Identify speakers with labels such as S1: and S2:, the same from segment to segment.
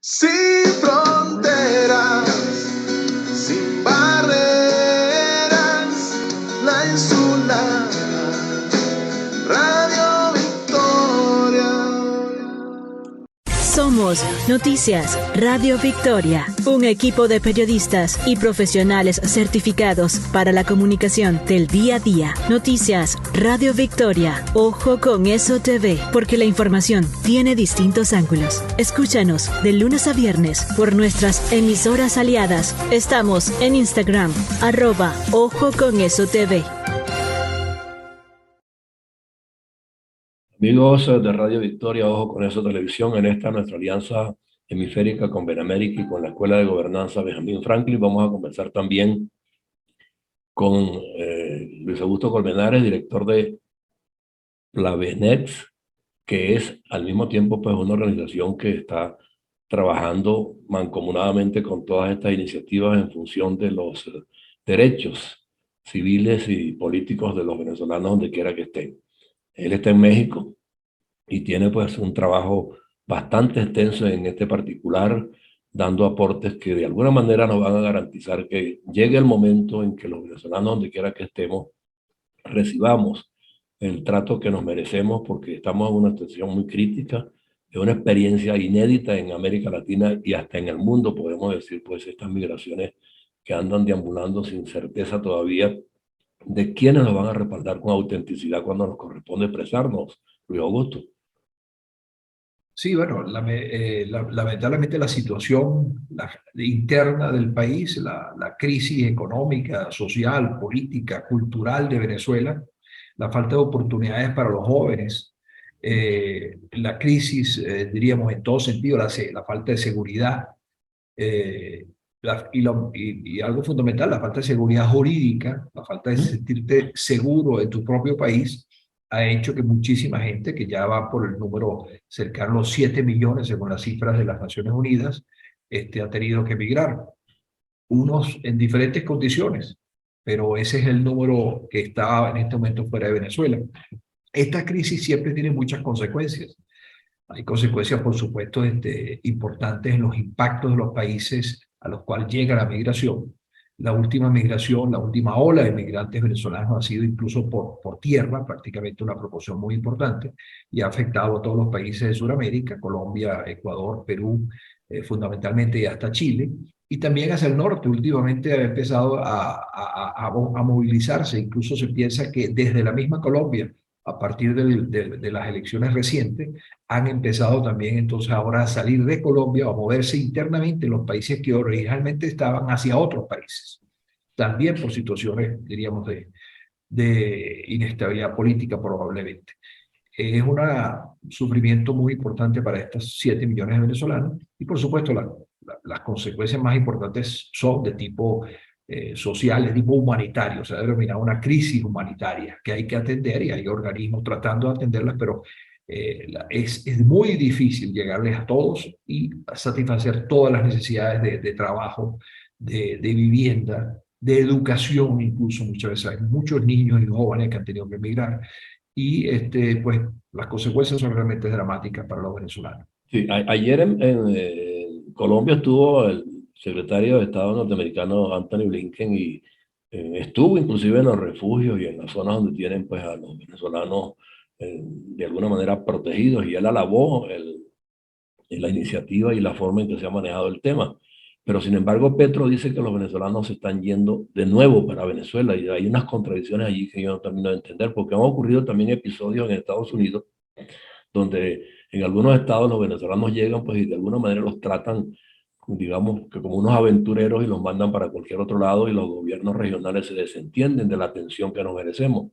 S1: Sin fronteras, sin barreras, la insular Radio Victoria.
S2: Somos Noticias Radio Victoria, un equipo de periodistas y profesionales certificados para la comunicación del día a día. Noticias Radio Victoria, ojo con eso TV, porque la información tiene distintos ángulos. Escúchanos de lunes a viernes por nuestras emisoras aliadas. Estamos en Instagram, @ojo con eso TV.
S3: Amigos de Radio Victoria, ojo con eso televisión, en esta nuestra alianza hemisférica con Benemérita y con la Escuela de Gobernanza Benjamín Franklin, vamos a conversar también con Luis Augusto Colmenares, director de Plavenet, que es al mismo tiempo pues una organización que está trabajando mancomunadamente con todas estas iniciativas en función de los derechos civiles y políticos de los venezolanos donde quiera que estén. Él está en México y tiene pues un trabajo bastante extenso en este particular, dando aportes que de alguna manera nos van a garantizar que llegue el momento en que los venezolanos, donde quiera que estemos, recibamos el trato que nos merecemos, porque estamos en una situación muy crítica, es una experiencia inédita en América Latina y hasta en el mundo, podemos decir, pues estas migraciones que andan deambulando sin certeza todavía de quiénes nos van a respaldar con autenticidad cuando nos corresponde expresarnos, Luis Augusto.
S4: Sí, bueno, lamentablemente la situación interna del país, la crisis económica, social, política, cultural de Venezuela, la falta de oportunidades para los jóvenes, la crisis, diríamos en todo sentido, la falta de seguridad, y algo fundamental, la falta de seguridad jurídica, la falta de sentirte seguro en tu propio país, ha hecho que muchísima gente, que ya va por el número cercano a los 7 millones según las cifras de las Naciones Unidas, ha tenido que emigrar. Unos en diferentes condiciones, pero ese es el número que está en este momento fuera de Venezuela. Esta crisis siempre tiene muchas consecuencias. Hay consecuencias, por supuesto, importantes en los impactos de los países a los cuales llega la migración. La última migración, la última ola de migrantes venezolanos ha sido incluso por tierra, prácticamente una proporción muy importante, y ha afectado a todos los países de Sudamérica, Colombia, Ecuador, Perú, fundamentalmente, y hasta Chile, y también hacia el norte. Últimamente ha empezado a movilizarse. Incluso se piensa que desde la misma Colombia, a partir de las elecciones recientes, han empezado también entonces ahora a salir de Colombia o a moverse internamente en los países que originalmente estaban hacia otros países. También por situaciones, diríamos, de inestabilidad política probablemente. Es un sufrimiento muy importante para estos 7 millones de venezolanos y por supuesto las consecuencias más importantes son de tipo social, de tipo humanitario. O sea, denomina una crisis humanitaria que hay que atender y hay organismos tratando de atenderlas, pero es muy difícil llegarles a todos y satisfacer todas las necesidades de trabajo, de vivienda, de educación. Incluso muchas veces hay muchos niños y jóvenes que han tenido que emigrar y pues las consecuencias son realmente dramáticas para los venezolanos.
S3: Sí, ayer en Colombia estuvo el secretario de Estado norteamericano Anthony Blinken y estuvo inclusive en los refugios y en las zonas donde tienen pues a los venezolanos de alguna manera protegidos, y él alabó la iniciativa y la forma en que se ha manejado el tema. Pero sin embargo Petro dice que los venezolanos se están yendo de nuevo para Venezuela, y hay unas contradicciones allí que yo no termino de entender, porque han ocurrido también episodios en Estados Unidos donde en algunos estados los venezolanos llegan pues y de alguna manera los tratan, digamos, que como unos aventureros, y los mandan para cualquier otro lado, y los gobiernos regionales se desentienden de la atención que nos merecemos.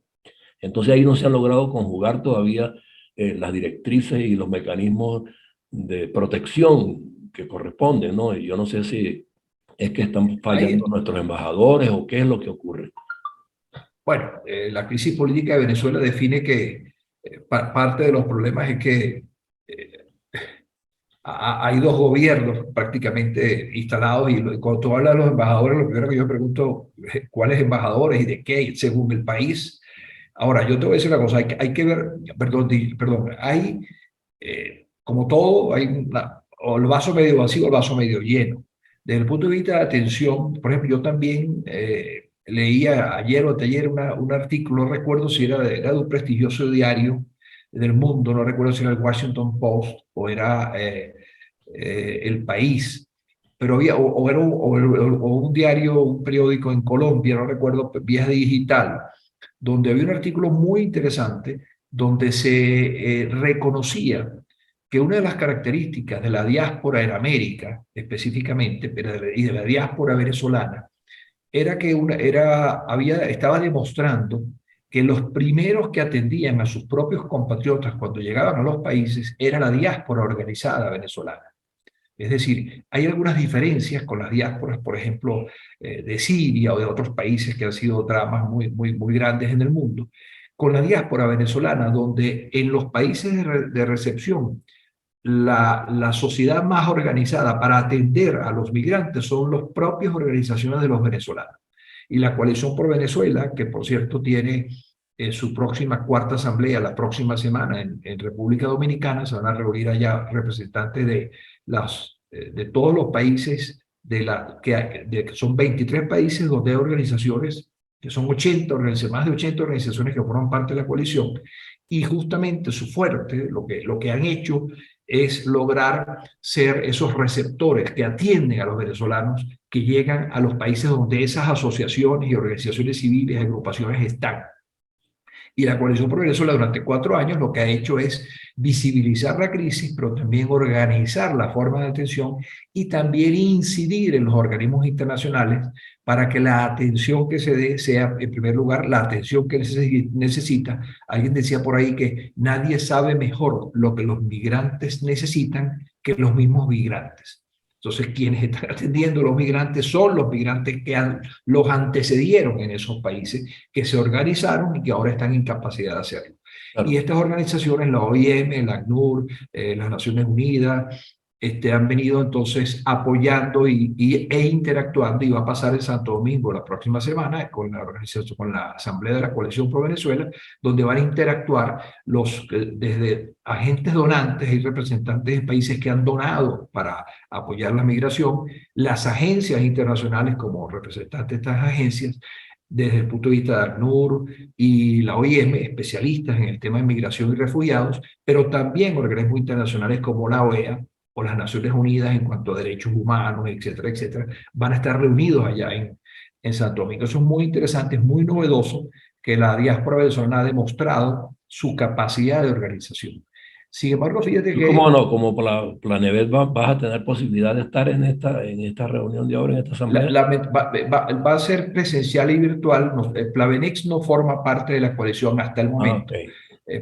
S3: Entonces ahí no se ha logrado conjugar todavía las directrices y los mecanismos de protección que corresponden, ¿no? Y yo no sé si es que están fallando nuestros embajadores o qué es lo que ocurre.
S4: Bueno, la crisis política de Venezuela define que parte de los problemas es que hay dos gobiernos prácticamente instalados, y cuando tú hablas de los embajadores, lo primero que yo pregunto es cuáles embajadores y de qué, según el país. Ahora, yo te voy a decir una cosa, hay que ver, perdón, hay, como todo, hay o el vaso medio vacío o el vaso medio lleno. Desde el punto de vista de atención, por ejemplo, yo también leía ayer o ayer un artículo, no recuerdo si era de un prestigioso diario del mundo, no recuerdo si era el Washington Post o era El País, pero había, o era un diario, un periódico en Colombia, no recuerdo, Vía Digital, donde había un artículo muy interesante donde se reconocía que una de las características de la diáspora en América, específicamente, y de la diáspora venezolana, era que estaba demostrando que los primeros que atendían a sus propios compatriotas cuando llegaban a los países era la diáspora organizada venezolana. Es decir, hay algunas diferencias con las diásporas, por ejemplo, de Siria o de otros países que han sido dramas muy grandes en el mundo, con la diáspora venezolana, donde en los países de recepción la sociedad más organizada para atender a los migrantes son las propias organizaciones de los venezolanos. Y la Coalición por Venezuela, que por cierto tiene su próxima cuarta asamblea la próxima semana en República Dominicana, se van a reunir allá representantes de todos los países, que son 23 países donde hay organizaciones, que son 80, más de 80 organizaciones que forman parte de la coalición, y justamente su fuerte, lo que han hecho es lograr ser esos receptores que atienden a los venezolanos que llegan a los países donde esas asociaciones y organizaciones civiles, agrupaciones están. Y la Coalición por Venezuela durante 4 años lo que ha hecho es visibilizar la crisis, pero también organizar la forma de atención y también incidir en los organismos internacionales para que la atención que se dé sea, en primer lugar, la atención que necesita. Alguien decía por ahí que nadie sabe mejor lo que los migrantes necesitan que los mismos migrantes. Entonces, quienes están atendiendo a los migrantes son los migrantes que los antecedieron en esos países, que se organizaron y que ahora están en capacidad de hacerlo. Claro. Y estas organizaciones, la OIM, la ACNUR, las Naciones Unidas, han venido entonces apoyando e interactuando, y va a pasar en Santo Domingo la próxima semana con la organización, con la Asamblea de la Coalición por Venezuela, donde van a interactuar desde agentes donantes y representantes de países que han donado para apoyar la migración, las agencias internacionales como representantes de estas agencias, desde el punto de vista de ACNUR y la OIM, especialistas en el tema de migración y refugiados, pero también organismos internacionales como la OEA, o las Naciones Unidas en cuanto a derechos humanos, etcétera, etcétera, van a estar reunidos allá en Santo Domingo. Eso es muy interesante, es muy novedoso que la diáspora venezolana ha demostrado su capacidad de organización. Sin embargo, fíjate que...
S3: ¿Cómo no? Como Planevet vas a tener posibilidad de estar en esta reunión de ahora, en esta asamblea.
S4: Va a ser presencial y virtual. Plavenex no forma parte de la coalición hasta el momento.
S3: Okay.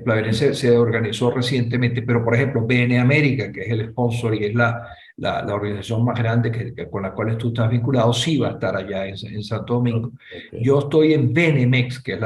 S4: Plavenex se organizó recientemente, pero por ejemplo, BN América, que es el sponsor y es la organización más grande con la cual tú estás vinculado, sí va a estar allá en Santo Domingo. Okay. Yo estoy en BNMEX, que es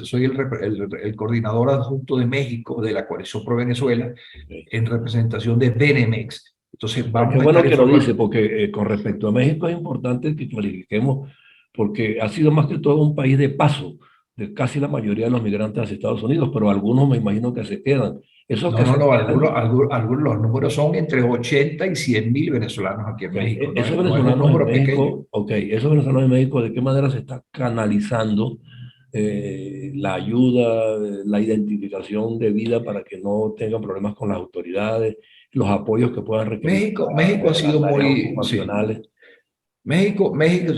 S4: soy el coordinador adjunto de México de la Coalición por Venezuela, okay, en representación de BNMEX. Entonces vamos
S3: Qué bueno que lo dice, porque con respecto a México es importante que clarifiquemos, porque ha sido más que todo un país de paso de casi la mayoría de los migrantes hacia Estados Unidos, pero algunos me imagino que se quedan.
S4: Algunos los números son entre 80 y 100 mil venezolanos aquí en México.
S3: Esos venezolanos en México, esos venezolanos en México, ¿de qué manera se está canalizando la ayuda, la identificación de vida para que no tengan problemas con las autoridades, los apoyos que puedan requerir?
S4: México ha sido muy... México,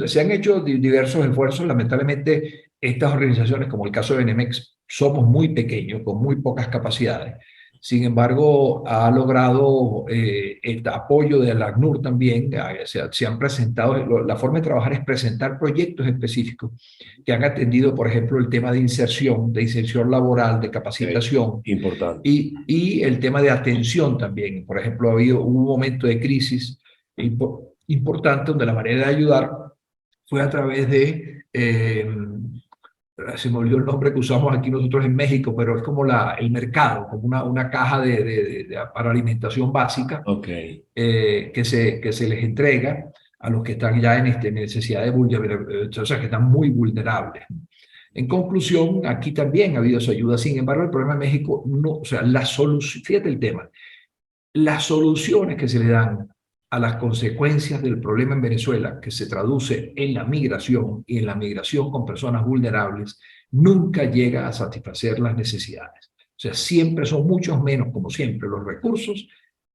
S4: se han hecho diversos esfuerzos. Lamentablemente, estas organizaciones, como el caso de Benemex, somos muy pequeños, con muy pocas capacidades. Sin embargo, ha logrado el apoyo de la ACNUR también. Se han presentado, la forma de trabajar es presentar proyectos específicos que han atendido, por ejemplo, el tema de inserción laboral, de capacitación.
S3: Importante.
S4: Y el tema de atención también. Por ejemplo, ha habido un momento de crisis importante donde la manera de ayudar fue a través de, se me olvidó el nombre que usamos aquí nosotros en México, pero es como el mercado, como una caja para alimentación básica,
S3: okay,
S4: que se les entrega a los que están ya en necesidad de vulnerabilidad, o sea, que están muy vulnerables. En conclusión, aquí también ha habido esa ayuda. Sin embargo, el problema de México, no, o sea, la solución, fíjate el tema, las soluciones que se le dan a las consecuencias del problema en Venezuela, que se traduce en la migración y en la migración con personas vulnerables, nunca llega a satisfacer las necesidades. O sea, siempre son muchos menos, como siempre, los recursos,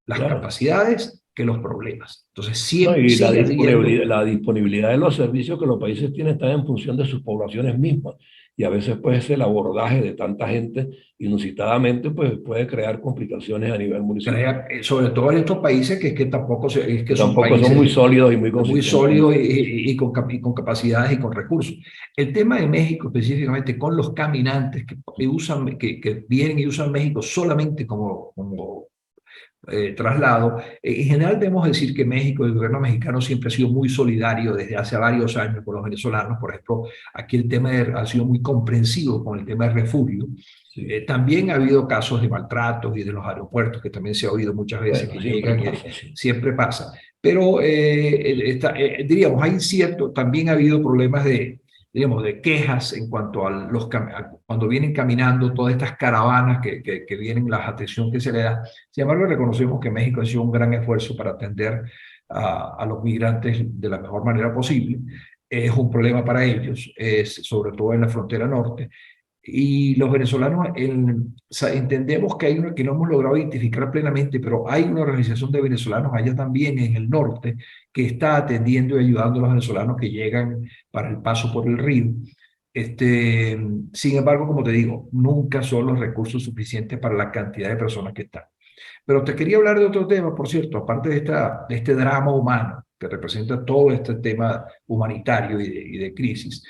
S4: las capacidades que los problemas. Entonces,
S3: No,
S4: siempre
S3: y
S4: sigue habiendo...
S3: la disponibilidad de los servicios que los países tienen está en función de sus poblaciones mismas. Y a veces, pues, el abordaje de tanta gente inusitadamente, pues, puede crear complicaciones a nivel municipal.
S4: Sobre todo en estos países que tampoco es que
S3: Que
S4: son
S3: tampoco son muy
S4: países
S3: sólidos y muy
S4: muy
S3: consistentes.
S4: sólidos y con capacidades y con recursos. El tema de México específicamente con los caminantes que vienen y usan México solamente como traslado. En general debemos decir que México, el gobierno mexicano siempre ha sido muy solidario desde hace varios años con los venezolanos. Por ejemplo, aquí el tema ha sido muy comprensivo con el tema del refugio.
S3: Sí.
S4: También ha habido casos de maltratos y de los aeropuertos, que también se ha oído muchas veces
S3: Bueno,
S4: que
S3: siempre
S4: llegan,
S3: pasa, sí.
S4: siempre pasa. Pero diríamos, hay cierto, también ha habido problemas digamos, de quejas en cuanto a cuando vienen caminando todas estas caravanas que vienen, la atención que se le da. Sin embargo, reconocemos que México ha hecho un gran esfuerzo para atender a los migrantes de la mejor manera posible. Es un problema para ellos, sobre todo en la frontera norte. Y los venezolanos entendemos que hay que no hemos logrado identificar plenamente, pero hay una organización de venezolanos allá también en el norte que está atendiendo y ayudando a los venezolanos que llegan para el paso por el río. Sin embargo, como te digo, nunca son los recursos suficientes para la cantidad de personas que están. Pero te quería hablar de otro tema, por cierto, aparte de este drama humano que representa todo este tema humanitario y de crisis.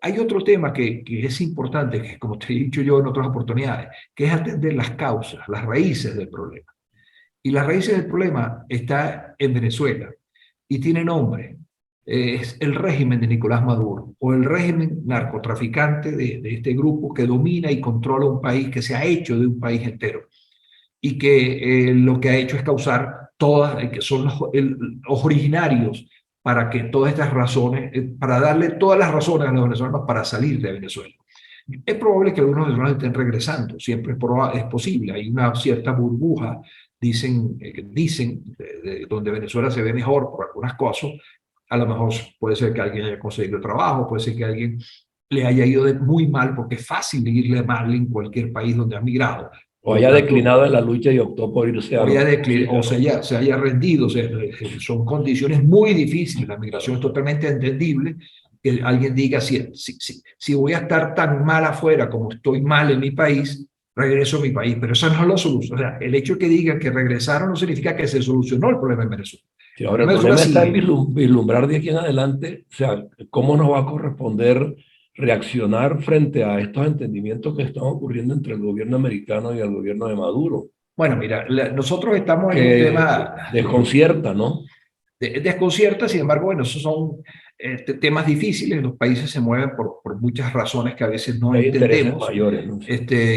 S4: Hay otro tema que es importante, que como te he dicho yo en otras oportunidades, que es atender las causas, las raíces del problema. Y las raíces del problema está en Venezuela y tiene nombre. Es el régimen de Nicolás Maduro o el régimen narcotraficante de este grupo que domina y controla un país que se ha hecho de un país entero y que lo que ha hecho es causar todas, que son los originarios para que todas estas razones, para darle todas las razones a los venezolanos para salir de Venezuela. Es probable que algunos venezolanos estén regresando, siempre es posible, hay una cierta burbuja, dicen donde Venezuela se ve mejor por algunas cosas, a lo mejor puede ser que alguien haya conseguido trabajo, puede ser que alguien le haya ido muy mal, porque es fácil irle mal en cualquier país donde ha migrado.
S3: O haya declinado en la lucha y optó por irse
S4: o se haya rendido. O sea, son condiciones muy difíciles. La migración es totalmente entendible. Que alguien diga, si voy a estar tan mal afuera como estoy mal en mi país, regreso a mi país. Pero esa no es la solución. O sea, el hecho de que digan que regresaron no significa que se solucionó el problema en Venezuela.
S3: Sí, ahora el problema está en vislumbrar de aquí en adelante, o sea, cómo nos va a corresponder reaccionar frente a estos entendimientos que están ocurriendo entre el gobierno americano y el gobierno de Maduro.
S4: Bueno, mira, nosotros estamos en un tema...
S3: Desconcierta, ¿no?
S4: Desconcierta, sin embargo, bueno, esos son temas difíciles. Los países se mueven por muchas razones que a veces no entendemos.
S3: Intereses mayores, ¿no?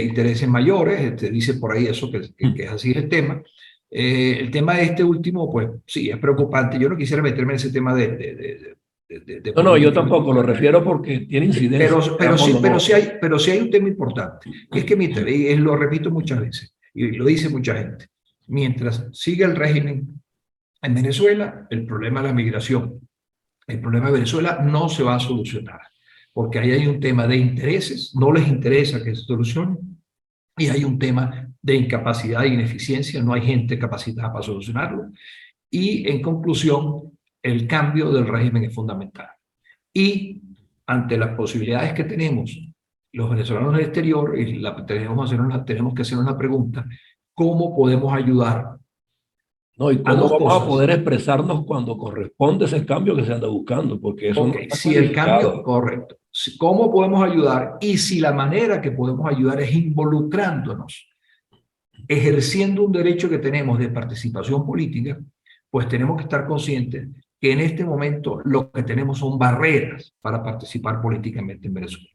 S4: Intereses mayores, dice por ahí eso, que es así el tema. El tema de este último, pues sí, es preocupante. Yo no quisiera meterme en ese tema
S3: no, yo tampoco lo refiero porque tiene incidencia.
S4: Pero sí hay un tema importante, que es que, lo repito muchas veces, y lo dice mucha gente, mientras siga el régimen en Venezuela, el problema de la migración, el problema de Venezuela no se va a solucionar, porque ahí hay un tema de intereses, no les interesa que se solucione, y hay un tema de incapacidad e ineficiencia, no hay gente capacitada para solucionarlo, y en conclusión, el cambio del régimen es fundamental. Y ante las posibilidades que tenemos los venezolanos del exterior, y tenemos que hacernos la pregunta, ¿cómo podemos ayudar?
S3: No, y cómo vamos a poder expresarnos cuando corresponde ese cambio que se anda buscando, porque eso
S4: si el cambio, correcto. ¿Cómo podemos ayudar? Y si la manera que podemos ayudar es involucrándonos, ejerciendo un derecho que tenemos de participación política, pues tenemos que estar conscientes que en este momento lo que tenemos son barreras para participar políticamente en Venezuela.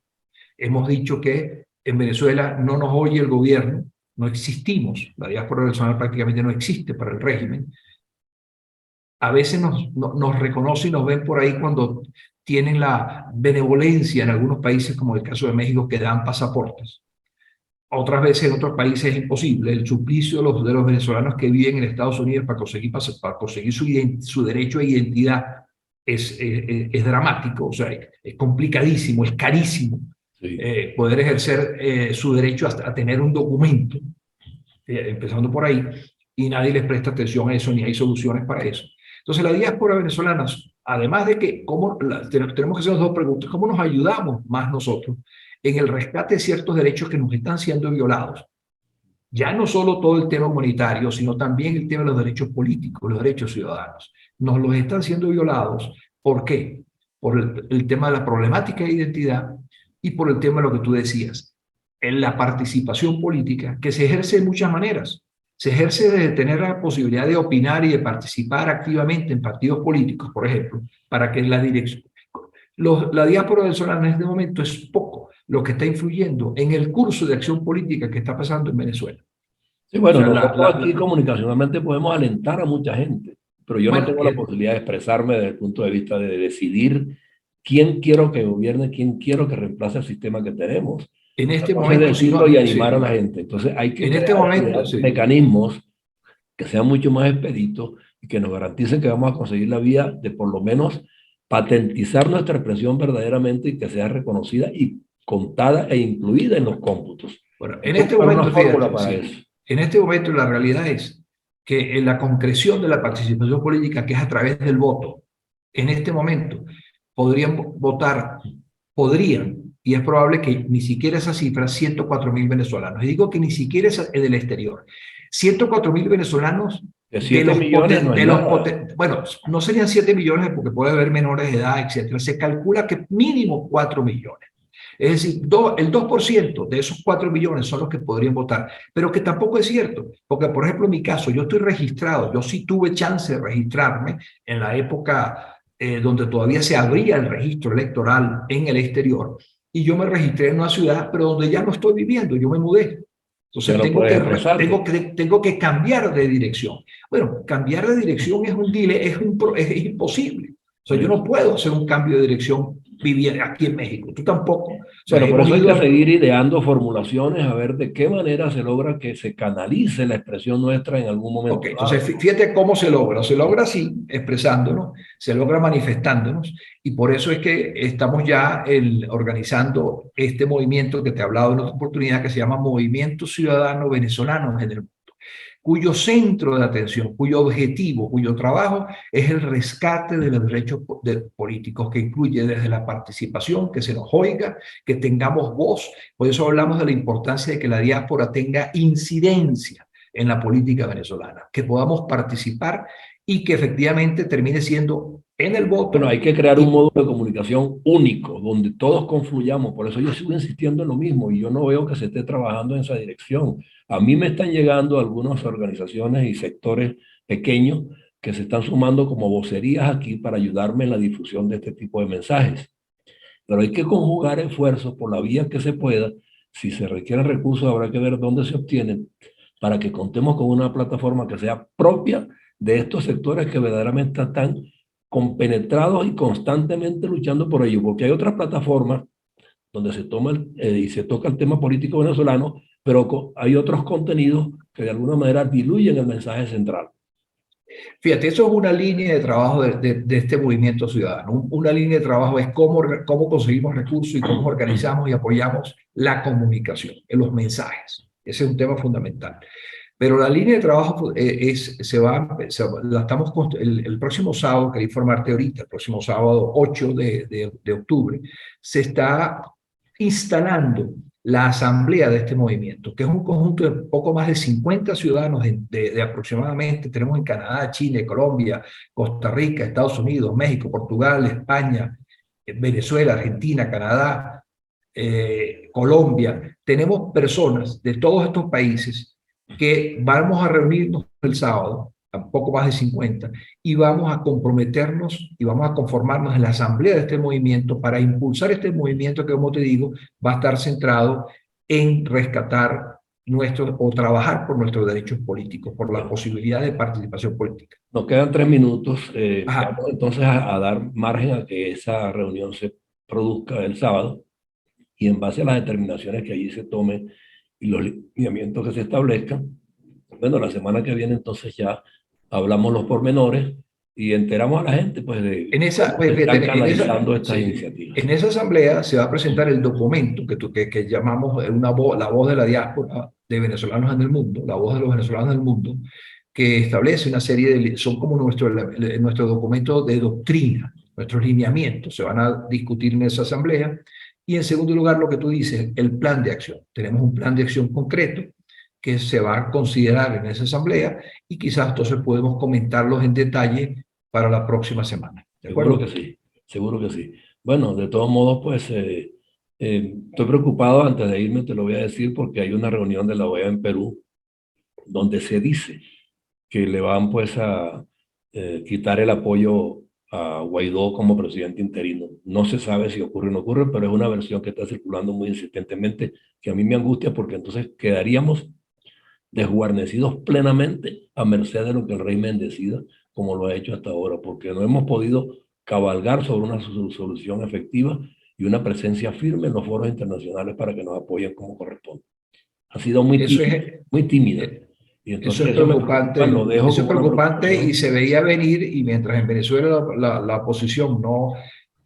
S4: Hemos dicho que en Venezuela no nos oye el gobierno, no existimos, la diáspora venezolana prácticamente no existe para el régimen. A veces nos reconocen y nos ven por ahí cuando tienen la benevolencia en algunos países, como el caso de México, que dan pasaportes. otras veces en otros países es imposible. El suplicio de los venezolanos que viven en Estados Unidos para conseguir su derecho a identidad es dramático, o sea, es complicadísimo, es carísimo.
S3: Sí.
S4: Poder ejercer su derecho a tener un documento, empezando por ahí, y nadie les presta atención a eso, ni hay soluciones para eso. Entonces, la diáspora venezolana, además de que tenemos que hacer dos preguntas: ¿cómo nos ayudamos más nosotros en el rescate de ciertos derechos que nos están siendo violados? Ya no solo todo el tema humanitario, sino también el tema de los derechos políticos, los derechos ciudadanos. Nos los están siendo violados. ¿Por qué? Por el tema de la problemática de identidad y por el tema de lo que tú decías, en la participación política, que se ejerce de muchas maneras. Se ejerce de tener la posibilidad de opinar y de participar activamente en partidos políticos, por ejemplo, para que la dirección... La diáspora venezolana en este momento es poco lo que está influyendo en el curso de acción política que está pasando en Venezuela.
S3: Sí, bueno,
S4: O sea,
S3: nosotros aquí comunicacionalmente podemos alentar a mucha gente, pero yo no tengo la posibilidad de expresarme desde el punto de vista de decidir quién quiero que gobierne, quién quiero que reemplace el sistema que tenemos.
S4: En este
S3: Entonces,
S4: momento,
S3: decirlo y animar a la gente. Entonces hay que crear mecanismos que sean mucho más expeditos y que nos garanticen que vamos a conseguir la vía de por lo menos patentizar nuestra expresión verdaderamente y que sea reconocida y contada e incluida en los cómputos.
S4: Bueno, en este momento, en este momento la realidad es que en la concreción de la participación política, que es a través del voto, en este momento podrían votar, y es probable que ni siquiera esa cifra, 104.000 venezolanos. Y digo que ni siquiera es del exterior. 104.000 venezolanos
S3: de 7 millones
S4: bueno, no serían 7 millones porque puede haber menores de edad, etcétera. Se calcula que mínimo 4 millones. Es decir, el 2% de esos 4 millones son los que podrían votar, pero que tampoco es cierto, porque por ejemplo en mi caso, yo estoy registrado, yo sí tuve chance de registrarme en la época donde todavía se abría el registro electoral en el exterior, y yo me registré en una ciudad, pero donde ya no estoy viviendo, yo me mudé. Entonces tengo que cambiar de dirección. Bueno, cambiar de dirección es imposible. O sea, yo no puedo hacer un cambio de dirección viviendo aquí en México. Tú tampoco. O sea,
S3: pero por eso hay que seguir ideando formulaciones a ver de qué manera se logra que se canalice la expresión nuestra en algún momento.
S4: Okay, entonces fíjate cómo se logra. Se logra así, expresándonos, se logra manifestándonos, y por eso es que estamos ya organizando este movimiento que te he hablado en otra oportunidad, que se llama Movimiento Ciudadano Venezolano en el Mundo, cuyo centro de atención, cuyo objetivo, cuyo trabajo es el rescate de los derechos políticos, que incluye desde la participación, que se nos oiga, que tengamos voz. Por eso hablamos de la importancia de que la diáspora tenga incidencia en la política venezolana, que podamos participar y que efectivamente termine siendo en el voto.
S3: Bueno, hay que crear un modo de comunicación único, donde todos confluyamos. Por eso yo sigo insistiendo en lo mismo y yo no veo que se esté trabajando en esa dirección. A mí me están llegando algunas organizaciones y sectores pequeños que se están sumando como vocerías aquí para ayudarme en la difusión de este tipo de mensajes. Pero hay que conjugar esfuerzos por la vía que se pueda. Si se requieren recursos, habrá que ver dónde se obtienen para que contemos con una plataforma que sea propia de estos sectores que verdaderamente están compenetrados y constantemente luchando por ello, porque hay otras plataformas donde se toma y se toca el tema político venezolano, pero hay otros contenidos que de alguna manera diluyen el mensaje central.
S4: Fíjate, eso es una línea de trabajo de este movimiento ciudadano. Una línea de trabajo es cómo conseguimos recursos y cómo organizamos y apoyamos la comunicación, los mensajes. Ese es un tema fundamental. Pero la línea de trabajo la estamos el próximo sábado, quería informarte ahorita, el próximo sábado 8 de octubre, se está instalando la asamblea de este movimiento, que es un conjunto de poco más de 50 ciudadanos de aproximadamente, tenemos en Canadá, Chile, Colombia, Costa Rica, Estados Unidos, México, Portugal, España, Venezuela, Argentina, Canadá, Colombia. Tenemos personas de todos estos países que vamos a reunirnos el sábado, un poco más de 50, y vamos a comprometernos y vamos a conformarnos en la asamblea de este movimiento para impulsar este movimiento que, como te digo, va a estar centrado en rescatar o trabajar por nuestros derechos políticos, por la posibilidad de participación política.
S3: Nos quedan 3 minutos. Vamos entonces a dar margen a que esa reunión se produzca el sábado y en base a las determinaciones que allí se tomen y los lineamientos que se establezcan. Bueno, la semana que viene entonces ya hablamos los pormenores y enteramos a la gente pues de
S4: En esa,
S3: cómo se están canalizando estas
S4: sí,
S3: iniciativas.
S4: en esa asamblea se va a presentar el documento que llamamos la voz de la diáspora de venezolanos en el mundo, la voz de los venezolanos en el mundo, que establece una serie de, son como nuestro documento de doctrina, nuestros lineamientos, se van a discutir en esa asamblea. Y en segundo lugar, lo que tú dices, el plan de acción. Tenemos un plan de acción concreto que se va a considerar en esa asamblea y quizás entonces podemos comentarlos en detalle para la próxima semana. ¿De acuerdo?
S3: Seguro que sí, seguro que sí. Bueno, de todos modos, pues estoy preocupado, antes de irme te lo voy a decir, porque hay una reunión de la OEA en Perú donde se dice que le van pues a quitar el apoyo a Guaidó como presidente interino. No se sabe si ocurre o no ocurre, pero es una versión que está circulando muy insistentemente, que a mí me angustia porque entonces quedaríamos desguarnecidos plenamente a merced de lo que el régimen decida, como lo ha hecho hasta ahora, porque no hemos podido cabalgar sobre una solución efectiva y una presencia firme en los foros internacionales para que nos apoyen como corresponde. Ha sido muy tímida. Y entonces
S4: eso es preocupante,
S3: lo dejo
S4: eso es preocupante
S3: y
S4: se veía venir, y mientras en Venezuela la oposición no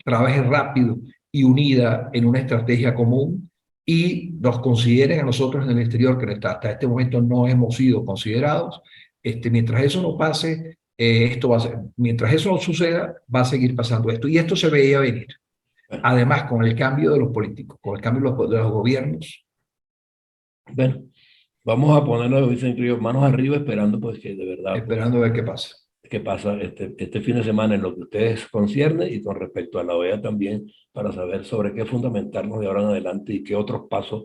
S4: trabaje rápido y unida en una estrategia común y nos consideren a nosotros en el exterior, que hasta este momento no hemos sido considerados, mientras eso no pase, mientras eso no suceda, va a seguir pasando esto. Y esto se veía venir. Además, con el cambio de los políticos, con el cambio de los gobiernos.
S3: Bueno, vamos a ponernos, dicen creo, manos arriba, esperando pues que de verdad...
S4: Esperando a ver qué pasa.
S3: ¿Qué pasa este fin de semana en lo que ustedes concierne y con respecto a la OEA también, para saber sobre qué fundamentarnos de ahora en adelante y qué otros pasos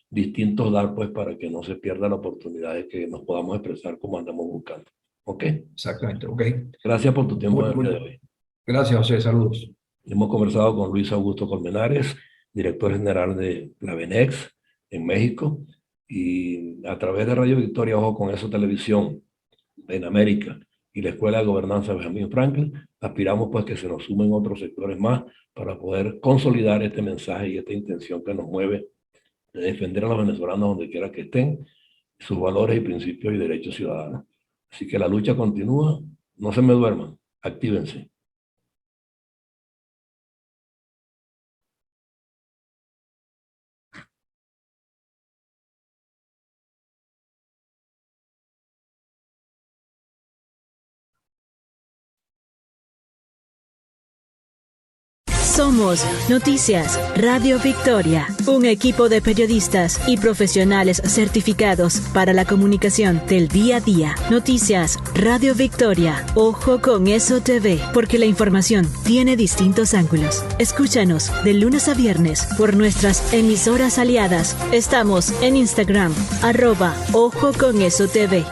S3: distintos dar pues para que no se pierda la oportunidad de que nos podamos expresar como andamos buscando? ¿Ok?
S4: Exactamente, ok.
S3: Gracias por tu tiempo el día de hoy.
S4: Gracias, José, saludos.
S3: Hemos conversado con Luis Augusto Colmenares, director general de la VENEX en México, y a través de Radio Victoria, Ojo con Eso Televisión en América y la Escuela de Gobernanza Benjamin Franklin, aspiramos pues que se nos sumen otros sectores más para poder consolidar este mensaje y esta intención que nos mueve de defender a los venezolanos donde quiera que estén, sus valores y principios y derechos ciudadanos. Así que la lucha continúa, no se me duerman, actívense.
S2: Somos Noticias Radio Victoria, un equipo de periodistas y profesionales certificados para la comunicación del día a día. Noticias Radio Victoria. Ojo con eso TV, porque la información tiene distintos ángulos. Escúchanos de lunes a viernes por nuestras emisoras aliadas. Estamos en Instagram, @Ojo con eso TV.